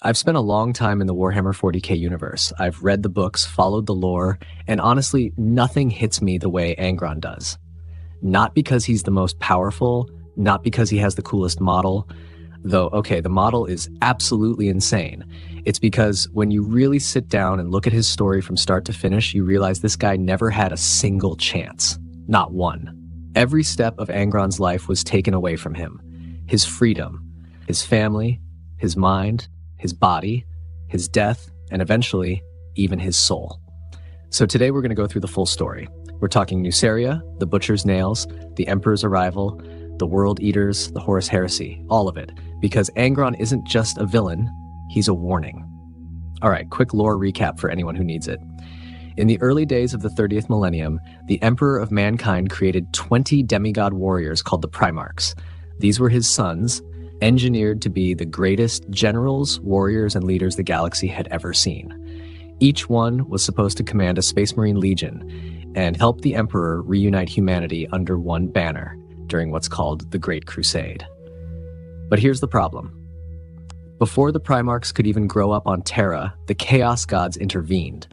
I've spent a long time in the Warhammer 40K universe. I've read the books, followed the lore, and honestly, nothing hits me the way Angron does. Not because he's the most powerful, not because he has the coolest model, though, okay, the model is absolutely insane. It's because when you really sit down and look at his story from start to finish, you realize this guy never had a single chance. Not one. Every step of Angron's life was taken away from him. His freedom, his family, his mind, his body, his death, and eventually, even his soul. So today we're going to go through the full story. We're talking Nuceria, the Butcher's Nails, the Emperor's Arrival, the World Eaters, the Horus Heresy, all of it. Because Angron isn't just a villain, he's a warning. All right, quick lore recap for anyone who needs it. In the early days of the 30th millennium, the Emperor of Mankind created 20 demigod warriors called the Primarchs. These were his sons, engineered to be the greatest generals, warriors, and leaders the galaxy had ever seen. Each one was supposed to command a Space Marine Legion and help the Emperor reunite humanity under one banner during what's called the Great Crusade. But here's the problem. Before the Primarchs could even grow up on Terra, the Chaos Gods intervened.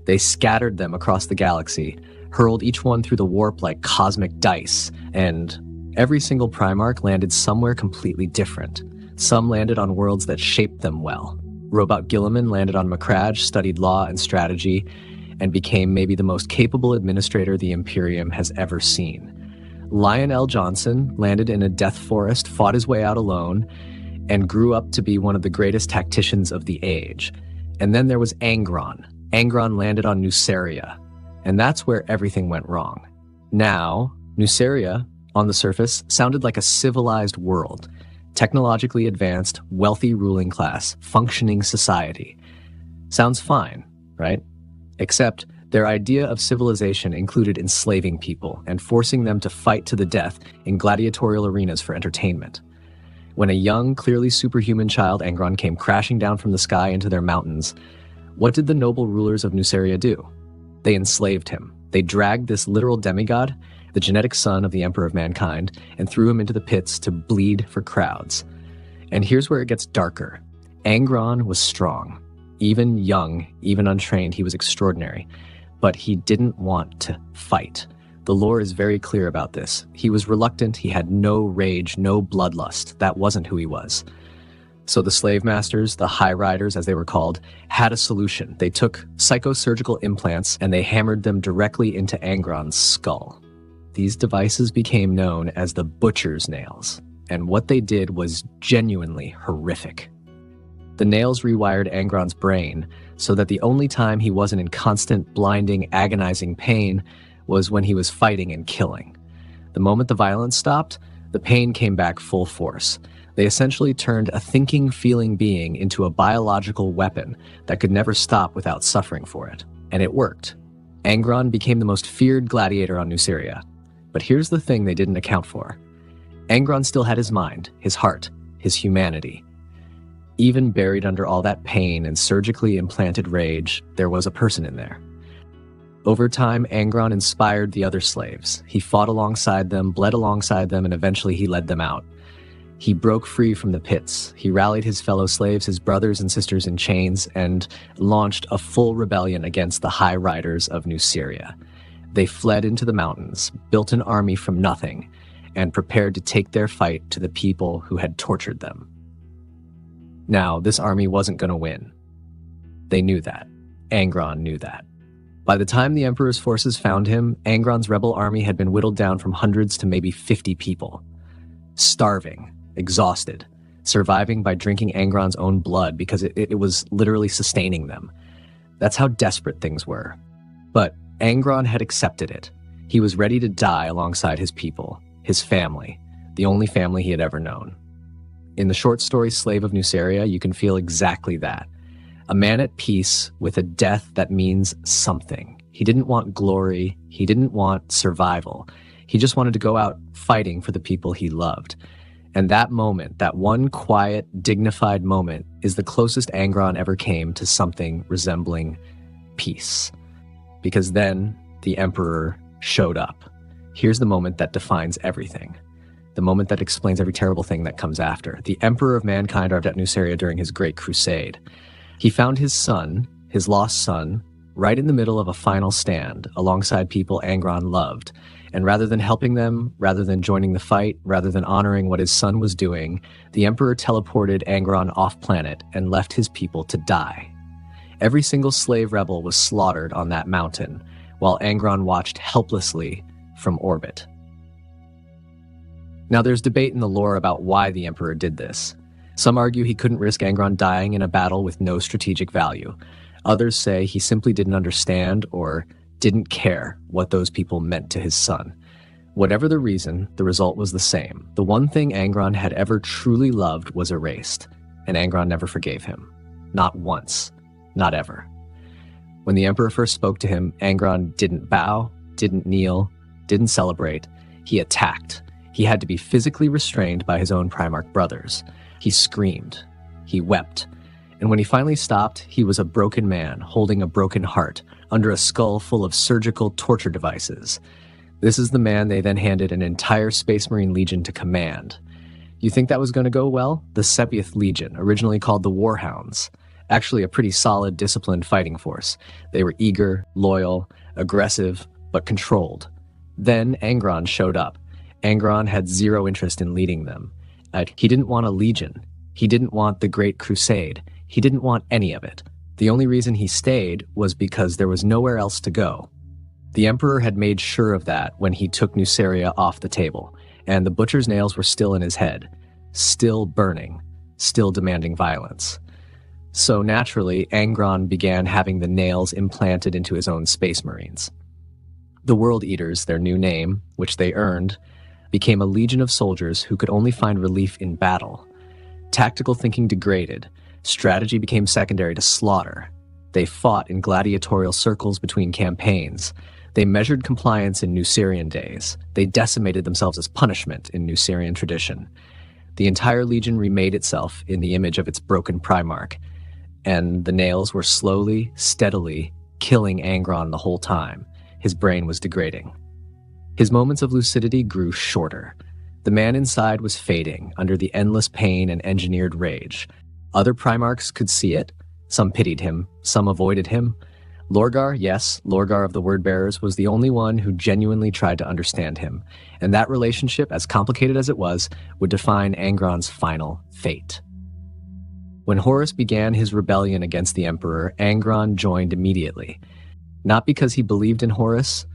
They scattered them across the galaxy, hurled each one through the warp like cosmic dice, and every single Primarch landed somewhere completely different. Some landed on worlds that shaped them well. Robot Guilliman landed on Macragge, studied law and strategy, and became maybe the most capable administrator the Imperium has ever seen. Lionel Johnson landed in a death forest, fought his way out alone, and grew up to be one of the greatest tacticians of the age. And then there was Angron. Angron landed on Nuceria, and that's where everything went wrong. Now, Nuceria, on the surface, sounded like a civilized world. Technologically advanced, wealthy ruling class, functioning society. Sounds fine, right? Except their idea of civilization included enslaving people and forcing them to fight to the death in gladiatorial arenas for entertainment. When a young, clearly superhuman child Angron came crashing down from the sky into their mountains, what did the noble rulers of Nuceria do? They enslaved him. They dragged this literal demigod, the genetic son of the Emperor of Mankind, and threw him into the pits to bleed for crowds. And here's where it gets darker. Angron was strong. Even young, even untrained, he was extraordinary. But he didn't want to fight. The lore is very clear about this. He was reluctant, he had no rage, no bloodlust. That wasn't who he was. So the slave masters, the high riders as they were called, had a solution. They took psychosurgical implants and they hammered them directly into Angron's skull. These devices became known as the Butcher's Nails, and what they did was genuinely horrific. The nails rewired Angron's brain so that the only time he wasn't in constant, blinding, agonizing pain was when he was fighting and killing. The moment the violence stopped, the pain came back full force. They essentially turned a thinking, feeling being into a biological weapon that could never stop without suffering for it. And it worked. Angron became the most feared gladiator on Nuceria. But here's the thing they didn't account for. Angron still had his mind, his heart, his humanity. Even buried under all that pain and surgically implanted rage, there was a person in there. Over time, Angron inspired the other slaves. He fought alongside them, bled alongside them, and eventually he led them out. He broke free from the pits. He rallied his fellow slaves, his brothers and sisters in chains, and launched a full rebellion against the High Riders of Nuceria. They fled into the mountains, built an army from nothing, and prepared to take their fight to the people who had tortured them. Now, this army wasn't going to win. They knew that. Angron knew that. By the time the Emperor's forces found him, Angron's rebel army had been whittled down from hundreds to maybe 50 people. Starving, exhausted, surviving by drinking Angron's own blood because it was literally sustaining them. That's how desperate things were. But Angron had accepted it. He was ready to die alongside his people, his family, the only family he had ever known. In the short story Slave of Nuceria, you can feel exactly that. A man at peace with a death that means something. He didn't want glory. He didn't want survival. He just wanted to go out fighting for the people he loved. And that moment, that one quiet, dignified moment, is the closest Angron ever came to something resembling peace. Because then the Emperor showed up. Here's the moment that defines everything. the moment that explains every terrible thing that comes after. The Emperor of Mankind arrived at Nuceria during his Great Crusade. He found his son, his lost son, right in the middle of a final stand, alongside people Angron loved. And rather than helping them, rather than joining the fight, rather than honoring what his son was doing, the Emperor teleported Angron off-planet and left his people to die. Every single slave rebel was slaughtered on that mountain, while Angron watched helplessly from orbit. Now, there's debate in the lore about why the Emperor did this. Some argue he couldn't risk Angron dying in a battle with no strategic value. Others say he simply didn't understand or didn't care what those people meant to his son. Whatever the reason, the result was the same. The one thing Angron had ever truly loved was erased, and Angron never forgave him. Not once. Not ever. When the Emperor first spoke to him, Angron didn't bow, didn't kneel, didn't celebrate. He attacked. He had to be physically restrained by his own Primarch brothers. He screamed. He wept. And when he finally stopped, he was a broken man holding a broken heart under a skull full of surgical torture devices. This is the man they then handed an entire Space Marine Legion to command. You think that was going to go well? The 70th Legion, originally called the Warhounds. Actually a pretty solid, disciplined fighting force. They were eager, loyal, aggressive, but controlled. Then Angron showed up. Angron had zero interest in leading them. He didn't want a legion. He didn't want the Great Crusade. He didn't want any of it. The only reason he stayed was because there was nowhere else to go. The Emperor had made sure of that when he took Nuceria off the table, and the butcher's nails were still in his head, still burning, still demanding violence. So naturally, Angron began having the nails implanted into his own Space Marines. The World Eaters, their new name, which they earned, became a legion of soldiers who could only find relief in battle. Tactical thinking degraded. Strategy became secondary to slaughter. They fought in gladiatorial circles between campaigns. They measured compliance in Nucerian days. They decimated themselves as punishment in Nucerian tradition. The entire legion remade itself in the image of its broken Primarch, and the nails were slowly, steadily killing Angron the whole time. His brain was degrading. His moments of lucidity grew shorter. The man inside was fading under the endless pain and engineered rage. Other Primarchs could see it. Some pitied him, some avoided him. Lorgar, yes, Lorgar of the Wordbearers, was the only one who genuinely tried to understand him, and that relationship, as complicated as it was, would define Angron's final fate. When Horus began his rebellion against the Emperor, Angron joined immediately. Not because he believed in Horus,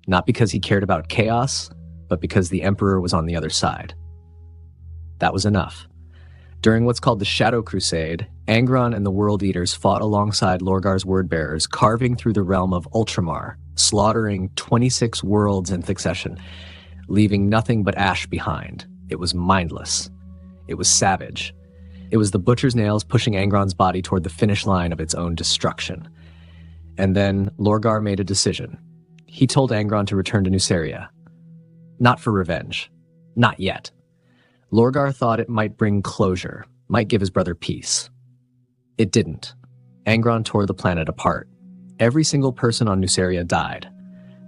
not because he cared about chaos, but because the Emperor was on the other side. That was enough. During what's called the Shadow Crusade, Angron and the World Eaters fought alongside Lorgar's Wordbearers, carving through the realm of Ultramar, slaughtering 26 worlds in succession, leaving nothing but ash behind. It was mindless. It was savage. It was the butcher's nails pushing Angron's body toward the finish line of its own destruction. And then Lorgar made a decision. He told Angron to return to Nuceria. Not for revenge. Not yet. Lorgar thought it might bring closure, might give his brother peace. It didn't. Angron tore the planet apart. Every single person on Nuceria died.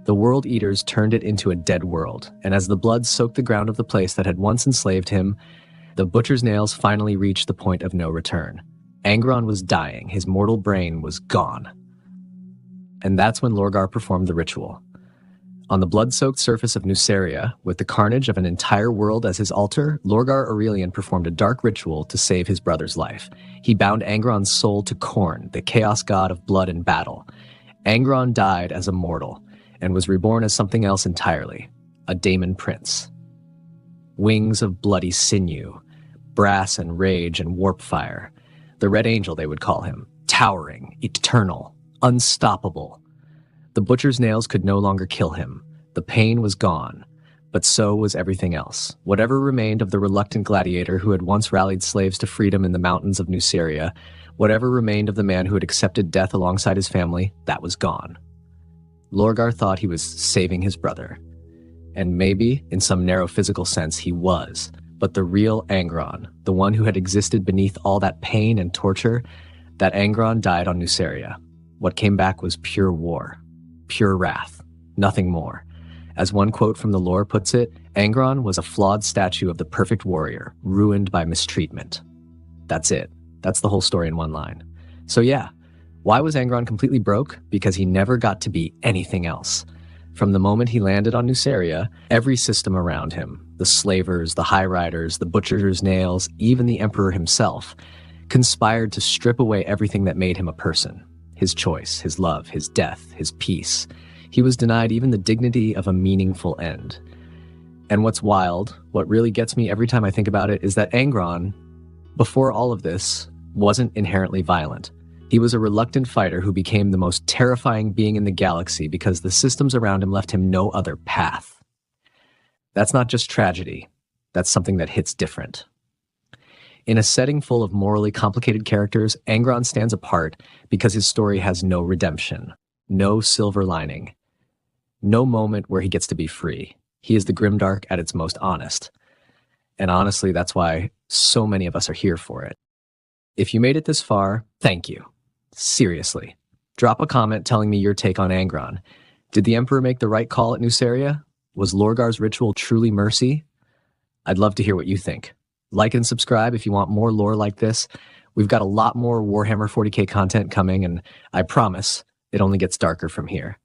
The World Eaters turned it into a dead world, and as the blood soaked the ground of the place that had once enslaved him, the butcher's nails finally reached the point of no return. Angron was dying. His mortal brain was gone. And that's when Lorgar performed the ritual. On the blood-soaked surface of Nuceria, with the carnage of an entire world as his altar, Lorgar Aurelian performed a dark ritual to save his brother's life. He bound Angron's soul to Khorne, the chaos god of blood and battle. Angron died as a mortal, and was reborn as something else entirely, a Daemon Prince. Wings of bloody sinew, brass and rage and warp fire. The Red Angel, they would call him, towering, eternal, unstoppable. The butcher's nails could no longer kill him. The pain was gone, but so was everything else. Whatever remained of the reluctant gladiator who had once rallied slaves to freedom in the mountains of Nuceria, whatever remained of the man who had accepted death alongside his family, that was gone. Lorgar thought he was saving his brother. And maybe, in some narrow physical sense, he was. But the real Angron, the one who had existed beneath all that pain and torture, that Angron died on Nuceria. What came back was pure war. Pure wrath, nothing more. As one quote from the lore puts it, Angron was a flawed statue of the perfect warrior, ruined by mistreatment. That's it. That's the whole story in one line. So yeah, why was Angron completely broke? Because he never got to be anything else. From the moment he landed on Nuceria, every system around him, the slavers, the high riders, the butcher's nails, even the emperor himself, conspired to strip away everything that made him a person. His choice, his love, his death, his peace. He was denied even the dignity of a meaningful end. And what's wild, what really gets me every time I think about it, is that Angron, before all of this, wasn't inherently violent. He was a reluctant fighter who became the most terrifying being in the galaxy because the systems around him left him no other path. That's not just tragedy. That's something that hits different. In a setting full of morally complicated characters, Angron stands apart because his story has no redemption, no silver lining, no moment where he gets to be free. He is the grimdark at its most honest. And honestly, that's why so many of us are here for it. If you made it this far, thank you. Seriously. Drop a comment telling me your take on Angron. Did the Emperor make the right call at Nuceria? Was Lorgar's ritual truly mercy? I'd love to hear what you think. Like and subscribe if you want more lore like this. We've got a lot more Warhammer 40K content coming, and I promise it only gets darker from here.